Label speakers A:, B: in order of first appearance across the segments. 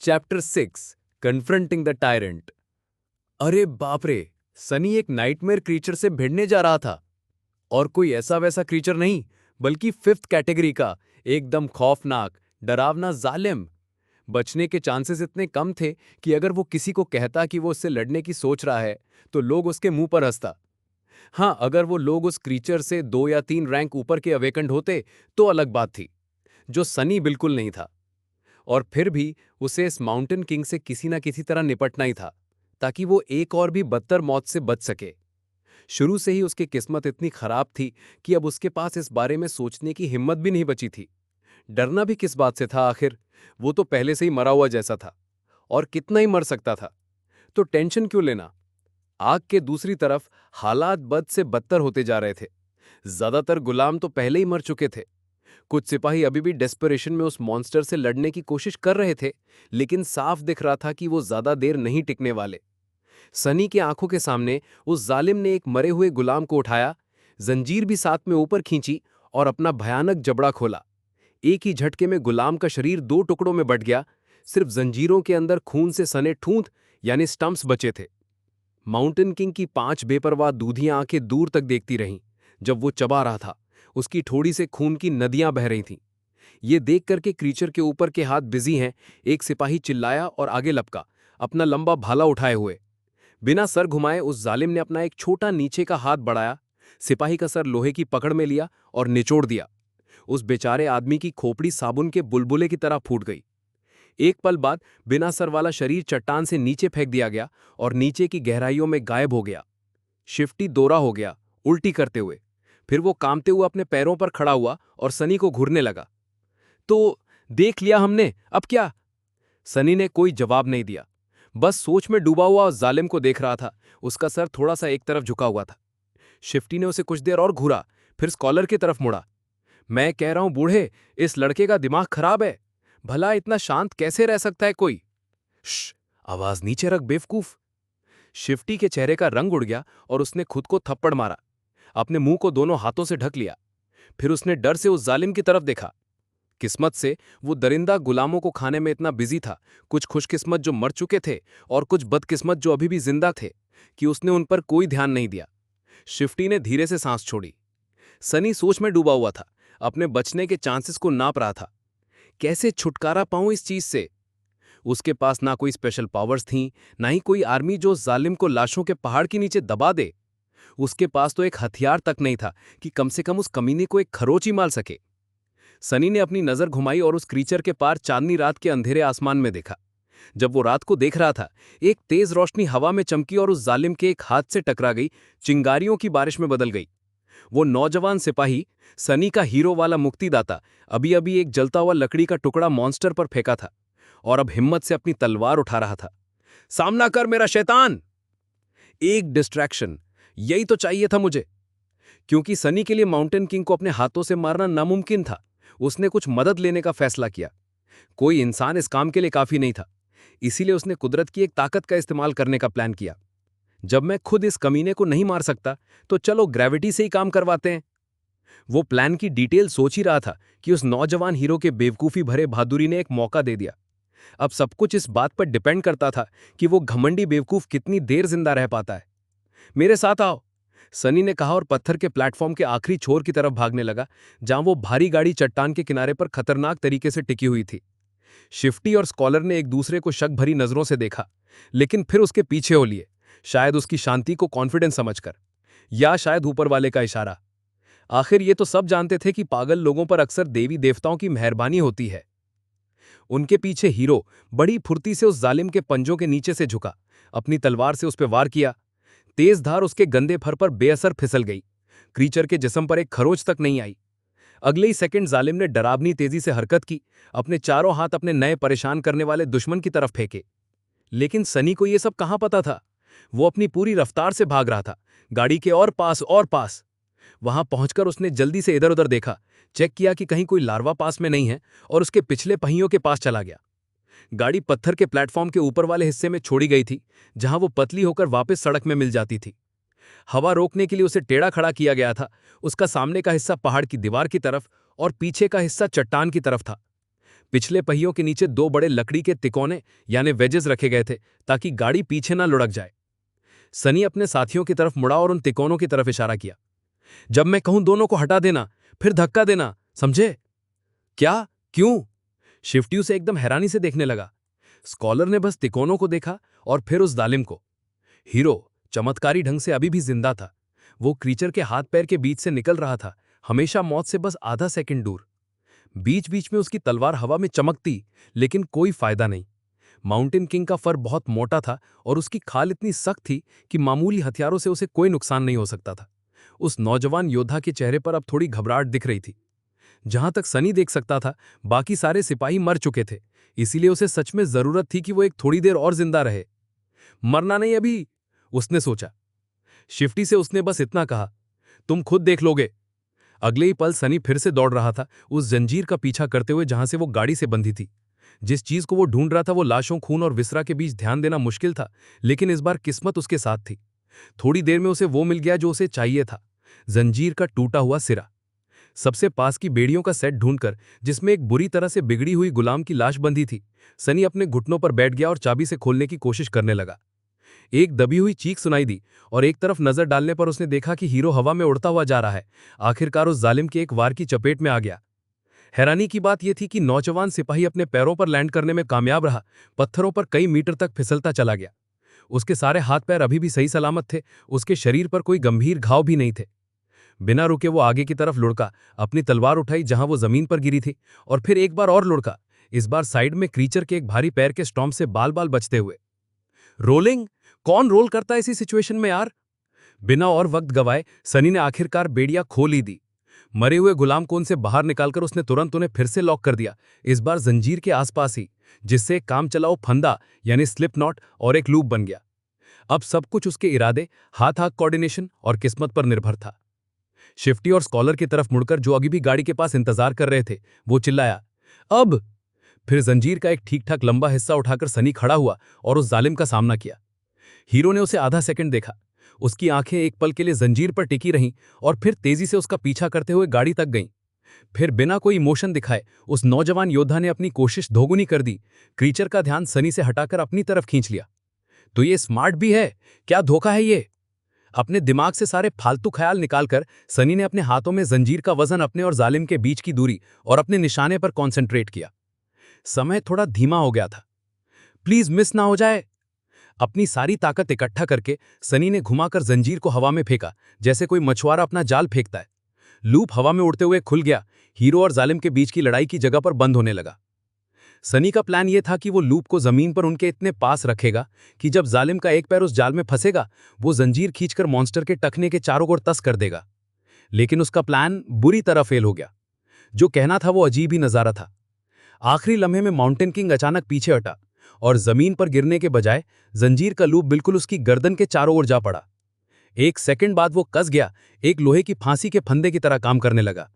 A: Chapter 6 confronting the tyrant. अरे बाप रे, सनी एक नाइटमेयर क्रीचर से भिड़ने जा रहा था। और कोई ऐसा वैसा क्रीचर नहीं, बल्कि फिफ्थ कैटेगरी का एकदम खौफनाक डरावना जालिम। बचने के चांसेस इतने कम थे कि अगर वो किसी को कहता कि वो उससे लड़ने की सोच रहा है तो लोग उसके मुंह पर हंसता। हाँ, अगर वो लोग उस क्रीचर से 2 या 3 रैंक ऊपर के अवेकंड होते तो अलग बात थी, जो सनी बिल्कुल नहीं था। और फिर भी उसे इस माउंटेन किंग से किसी ना किसी तरह निपटना ही था, ताकि वो एक और भी बदतर मौत से बच सके। शुरू से ही उसकी किस्मत इतनी खराब थी कि अब उसके पास इस बारे में सोचने की हिम्मत भी नहीं बची थी। डरना भी किस बात से था आखिर? वो तो पहले से ही मरा हुआ जैसा था, और कितना ही मर सकता था। तो टेंशन क्यों लेना? आग के दूसरी तरफ हालात बद से बदतर होते जा रहे थे। ज्यादातर गुलाम तो पहले ही मर चुके थे। कुछ सिपाही अभी भी डेस्परेशन में उस मॉन्स्टर से लड़ने की कोशिश कर रहे थे, लेकिन साफ दिख रहा था कि वो ज्यादा देर नहीं टिकने वाले। सनी के आंखों के सामने उस जालिम ने एक मरे हुए गुलाम को उठाया, जंजीर भी साथ में ऊपर खींची और अपना भयानक जबड़ा खोला। एक ही झटके में गुलाम का शरीर 2 टुकड़ों में बंट गया। सिर्फ जंजीरों के अंदर खून से सने ठूंठ यानी स्टंप्स बचे थे। माउंटेन किंग की 5 बेपरवाह दूधियां आंखें दूर तक देखती रहीं। जब वो चबा रहा था, उसकी ठोड़ी से खून की नदियां बह रही थीं। ये देख करके क्रीचर के ऊपर के हाथ बिजी हैं, एक सिपाही चिल्लाया और आगे लपका, अपना लंबा भाला उठाए हुए। बिना सर घुमाए उस जालिम ने अपना एक छोटा नीचे का हाथ बढ़ाया, सिपाही का सर लोहे की पकड़ में लिया और निचोड़ दिया। उस बेचारे आदमी की खोपड़ी साबुन के बुलबुले की तरह फूट गई। एक पल बाद बिना सर वाला शरीर चट्टान से नीचे फेंक दिया गया और नीचे की गहराइयों में गायब हो गया। शिफ्टी दोरा हो गया, उल्टी करते हुए। फिर वो कांपते हुए अपने पैरों पर खड़ा हुआ और सनी को घूरने लगा। तो देख लिया हमने, अब क्या? सनी ने कोई जवाब नहीं दिया, बस सोच में डूबा हुआ उस जालिम को देख रहा था। उसका सर थोड़ा सा एक तरफ झुका हुआ था। शिफ्टी ने उसे कुछ देर और घूरा, फिर स्कॉलर की तरफ मुड़ा। मैं कह रहा हूं बूढ़े, इस लड़के का दिमाग खराब है। भला इतना शांत कैसे रह सकता है कोई? श्श, आवाज नीचे रख बेवकूफ। शिफ्टी के चेहरे का रंग उड़ गया और उसने खुद को थप्पड़ मारा। अपने मुंह को दोनों हाथों से ढक लिया। फिर उसने डर से उस जालिम की तरफ देखा। किस्मत से वो दरिंदा गुलामों को खाने में इतना बिजी था, कुछ खुशकिस्मत जो मर चुके थे और कुछ बदकिस्मत जो अभी भी जिंदा थे, कि उसने उन पर कोई ध्यान नहीं दिया। शिफ्टी ने धीरे से सांस छोड़ी। सनी सोच में डूबा हुआ था, अपने बचने के चांसेस को नाप रहा था। कैसे छुटकारा पाऊं इस चीज से? उसके पास ना कोई स्पेशल पावर्स थीं, ना ही कोई आर्मी जो जालिम को लाशों के पहाड़ के नीचे दबा दे। उसके पास तो एक हथियार तक नहीं था कि कम से कम उस कमीने को एक खरोच ही मार सके। सनी ने अपनी नजर घुमाई और उस क्रीचर के पार चांदनी रात के अंधेरे आसमान में देखा। जब वो रात को देख रहा था, एक तेज रोशनी हवा में चमकी और उस जालिम के एक हाथ से टकरा गई, चिंगारियों की बारिश में बदल गई। वो नौजवान सिपाही, सनी का हीरो वाला मुक्तिदाता, अभी अभी एक जलता हुआ लकड़ी का टुकड़ा मॉन्स्टर पर फेंका था और अब हिम्मत से अपनी तलवार उठा रहा था। सामना कर मेरा शैतान! एक डिस्ट्रैक्शन, यही तो चाहिए था मुझे। क्योंकि सनी के लिए माउंटेन किंग को अपने हाथों से मारना नामुमकिन था, उसने कुछ मदद लेने का फैसला किया। कोई इंसान इस काम के लिए काफी नहीं था, इसीलिए उसने कुदरत की एक ताकत का इस्तेमाल करने का प्लान किया। जब मैं खुद इस कमीने को नहीं मार सकता, तो चलो ग्रेविटी से ही काम करवाते हैं। वो प्लान की डिटेल सोच ही रहा था कि उस नौजवान हीरो के बेवकूफी भरे बहादुरी ने एक मौका दे दिया। अब सब कुछ इस बात पर डिपेंड करता था कि वो घमंडी बेवकूफ कितनी देर जिंदा रह पाता है। मेरे साथ आओ, सनी ने कहा और पत्थर के प्लेटफॉर्म के आखिरी छोर की तरफ भागने लगा, जहां वो भारी गाड़ी चट्टान के किनारे पर खतरनाक तरीके से टिकी हुई थी। शिफ्टी और स्कॉलर ने एक दूसरे को शक भरी नजरों से देखा, लेकिन फिर उसके पीछे हो लिए, शायद उसकी शांति को कॉन्फिडेंस समझकर, या शायद ऊपर वाले का इशारा। आखिर ये तो सब जानते थे कि पागल लोगों पर अक्सर देवी देवताओं की मेहरबानी होती है। उनके पीछे हीरो बड़ी फुर्ती से उस जालिम के पंजों के नीचे से झुका, अपनी तलवार से उस पर वार किया। तेज धार उसके गंदे फर पर बेअसर फिसल गई। क्रीचर के जिस्म पर एक खरोच तक नहीं आई। अगले ही सेकंड जालिम ने डरावनी तेजी से हरकत की, अपने चारों हाथ अपने नए परेशान करने वाले दुश्मन की तरफ फेंके। लेकिन सनी को यह सब कहां पता था। वो अपनी पूरी रफ्तार से भाग रहा था, गाड़ी के और पास। वहां पहुंचकर उसने जल्दी से इधर उधर देखा, चेक किया कि कहीं कोई लार्वा पास में नहीं है, और उसके पिछले पहियों के पास चला गया। गाड़ी पत्थर के प्लेटफॉर्म के ऊपर वाले हिस्से में छोड़ी गई थी, जहां वो पतली होकर वापस सड़क में मिल जाती थी। हवा रोकने के लिए उसे टेढ़ा खड़ा किया गया था। उसका सामने का हिस्सा पहाड़ की दीवार की तरफ और पीछे का हिस्सा चट्टान की तरफ था।
B: पिछले पहियों के नीचे 2 बड़े लकड़ी के तिकोने यानी वेजेस रखे गए थे ताकि गाड़ी पीछे ना लुढ़क जाए। सनी अपने साथियों की तरफ मुड़ा और उन तिकोनों की तरफ इशारा किया। जब मैं कहूं दोनों को हटा देना, फिर धक्का देना, समझे? क्या? क्यों? शिफ्टी उसे एकदम हैरानी से देखने लगा। स्कॉलर ने बस तिकोनों को देखा और फिर उस जालिम को। हीरो चमत्कारी ढंग से अभी भी जिंदा था। वो क्रीचर के हाथ पैर के बीच से निकल रहा था, हमेशा मौत से बस आधा सेकंड दूर। बीच बीच में उसकी तलवार हवा में चमकती, लेकिन कोई फायदा नहीं। माउंटेन किंग का फर बहुत मोटा था और उसकी खाल इतनी सख्त थी कि मामूली हथियारों से उसे कोई नुकसान नहीं हो सकता था। उस नौजवान योद्धा के चेहरे पर अब थोड़ी घबराहट दिख रही थी। जहां तक सनी देख सकता था, बाकी सारे सिपाही मर चुके थे, इसीलिए उसे सच में जरूरत थी कि वो एक थोड़ी देर और जिंदा रहे। मरना नहीं अभी, उसने सोचा। शिफ्टी से उसने बस इतना कहा, तुम खुद देख लोगे। अगले ही पल सनी फिर से दौड़ रहा था, उस जंजीर का पीछा करते हुए जहां से वो गाड़ी से बंधी थी। जिस चीज को वो ढूंढ रहा था वो लाशों, खून और विसरा के बीच ध्यान देना मुश्किल था, लेकिन इस बार किस्मत उसके साथ थी। थोड़ी देर में उसे वो मिल गया जो उसे चाहिए था, जंजीर का टूटा हुआ सिरा। सबसे पास की बेड़ियों का सेट ढूंढकर, जिसमें एक बुरी तरह से बिगड़ी हुई गुलाम की लाश बंधी थी, सनी अपने घुटनों पर बैठ गया और चाबी से खोलने की कोशिश करने लगा। एक दबी हुई चीख सुनाई दी और एक तरफ नजर डालने पर उसने देखा कि हीरो हवा में उड़ता हुआ जा रहा है, आखिरकार उस जालिम के एक वार की चपेट में आ गया। हैरानी की बात यह थी कि नौजवान सिपाही अपने पैरों पर लैंड करने में कामयाब रहा, पत्थरों पर कई मीटर तक फिसलता चला गया। उसके सारे हाथ पैर अभी भी सही सलामत थे, उसके शरीर पर कोई गंभीर घाव भी नहीं थे। बिना रुके वो आगे की तरफ लुढ़का, अपनी तलवार उठाई जहां वो जमीन पर गिरी थी, और फिर एक बार और लुढ़का, इस बार साइड में क्रीचर के एक भारी पैर के स्टॉम्प से बाल बाल बचते हुए। रोलिंग? कौन रोल करता है इसी सिचुएशन में यार? बिना और वक्त गवाए सनी ने आखिरकार बेड़िया खोल ही दी। मरे हुए गुलाम को उनसे बाहर निकालकर उसने तुरंत उन्हें फिर से लॉक कर दिया, इस बार जंजीर के आसपास ही, जिससे एक काम चलाओ फंदा यानी स्लिप नॉट और एक लूप बन गया। अब सब कुछ उसके इरादे, हाथ हाथ कोऑर्डिनेशन और किस्मत पर निर्भर था। शिफ्टी और स्कॉलर की तरफ मुड़कर, जो अभी भी गाड़ी के पास इंतजार कर रहे थे, वो चिल्लाया, अब। फिर जंजीर का एक ठीक ठाक लंबा हिस्सा उठाकर सनी खड़ा हुआ और उस जालिम का सामना किया। हीरो ने उसे आधा सेकंड देखा, उसकी आंखें एक पल के लिए जंजीर पर टिकी रहीं और फिर तेजी से उसका पीछा करते हुए गाड़ी तक गईं। फिर बिना कोई इमोशन दिखाए उस नौजवान योद्धा ने अपनी कोशिश दोगुनी कर दी, क्रीचर का ध्यान सनी से हटाकर अपनी तरफ खींच लिया। तो ये स्मार्ट भी है, क्या धोखा है ये? अपने दिमाग से सारे फालतू ख्याल निकालकर सनी ने अपने हाथों में जंजीर का वजन, अपने और जालिम के बीच की दूरी और अपने निशाने पर कॉन्सेंट्रेट किया। समय थोड़ा धीमा हो गया था, प्लीज मिस ना हो जाए। अपनी सारी ताकत इकट्ठा करके सनी ने घुमाकर जंजीर को हवा में फेंका, जैसे कोई मछुआरा अपना जाल फेंकता है। लूप हवा में उड़ते हुए खुल गया, हीरो और जालिम के बीच की लड़ाई की जगह पर बंद होने लगा। सनी का प्लान यह था कि वो लूप को जमीन पर उनके इतने पास रखेगा कि जब जालिम का एक पैर उस जाल में फंसेगा, वो जंजीर खींचकर मॉन्स्टर के टखने के चारों ओर तस कर देगा। लेकिन उसका प्लान बुरी तरह फेल हो गया। जो कहना था वो अजीब ही नजारा था। आखिरी लम्हे में माउंटेन किंग अचानक पीछे हटा और जमीन पर गिरने के बजाय जंजीर का लूप बिल्कुल उसकी गर्दन के चारों ओर जा पड़ा। एक सेकंड बाद वो कस गया, एक लोहे की फांसी के फंदे की तरह काम करने लगा।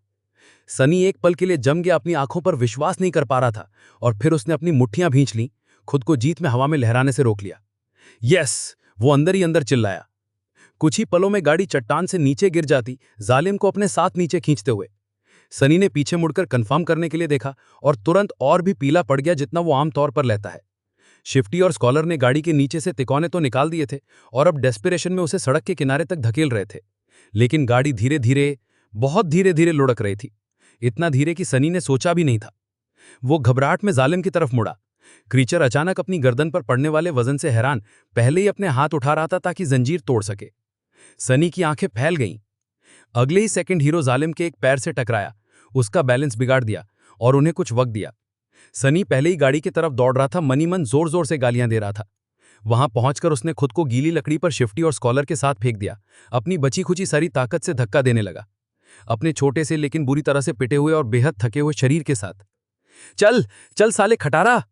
B: सनी एक पल के लिए जम गया, अपनी आंखों पर विश्वास नहीं कर पा रहा था, और फिर उसने अपनी मुट्ठियां भींच लीं, खुद को जीत में हवा में लहराने से रोक लिया। यस, वो अंदर ही अंदर चिल्लाया। कुछ ही पलों में गाड़ी चट्टान से नीचे गिर जाती, जालिम को अपने साथ नीचे खींचते हुए। सनी ने पीछे मुड़कर कंफर्म करने के लिए देखा और तुरंत और भी पीला पड़ गया जितना वो आमतौर पर लेता है। शिफ्टी और स्कॉलर ने गाड़ी के नीचे से तिकोने तो निकाल दिए थे और अब डेस्परेशन में उसे सड़क के किनारे तक धकेल रहे थे, लेकिन गाड़ी धीरे धीरे, बहुत धीरे धीरे लुढ़क रही थी, इतना धीरे कि सनी ने सोचा भी नहीं था। वो घबराहट में जालिम की तरफ मुड़ा। क्रीचर अचानक अपनी गर्दन पर पड़ने वाले वजन से हैरान, पहले ही अपने हाथ उठा रहा था ताकि जंजीर तोड़ सके। सनी की आंखें फैल गईं। अगले ही सेकंड हीरो जालिम के एक पैर से टकराया, उसका बैलेंस बिगाड़ दिया और उन्हें कुछ वक्त दिया। सनी पहले ही गाड़ी की तरफ दौड़ रहा था, मनी मन जोर जोर से गालियां दे रहा था। वहां पहुंचकर उसने खुद को गीली लकड़ी पर शिफ्टी और स्कॉलर के साथ फेंक दिया, अपनी बची खुची सारी ताकत से धक्का देने लगा, अपने छोटे से लेकिन बुरी तरह से पिटे हुए और बेहद थके हुए शरीर के साथ। चल चल साले खटारा!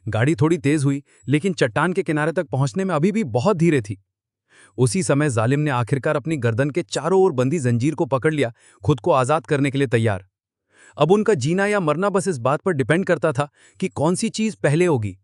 B: गाड़ी थोड़ी तेज हुई, लेकिन चट्टान के किनारे तक पहुंचने में अभी भी बहुत धीरे थी। उसी समय जालिम ने आखिरकार अपनी गर्दन के चारों ओर बंधी जंजीर को पकड़ लिया, खुद को आजाद करने के लिए तैयार। अब उनका जीना या मरना बस इस बात पर डिपेंड करता था कि कौन सी चीज पहले होगी,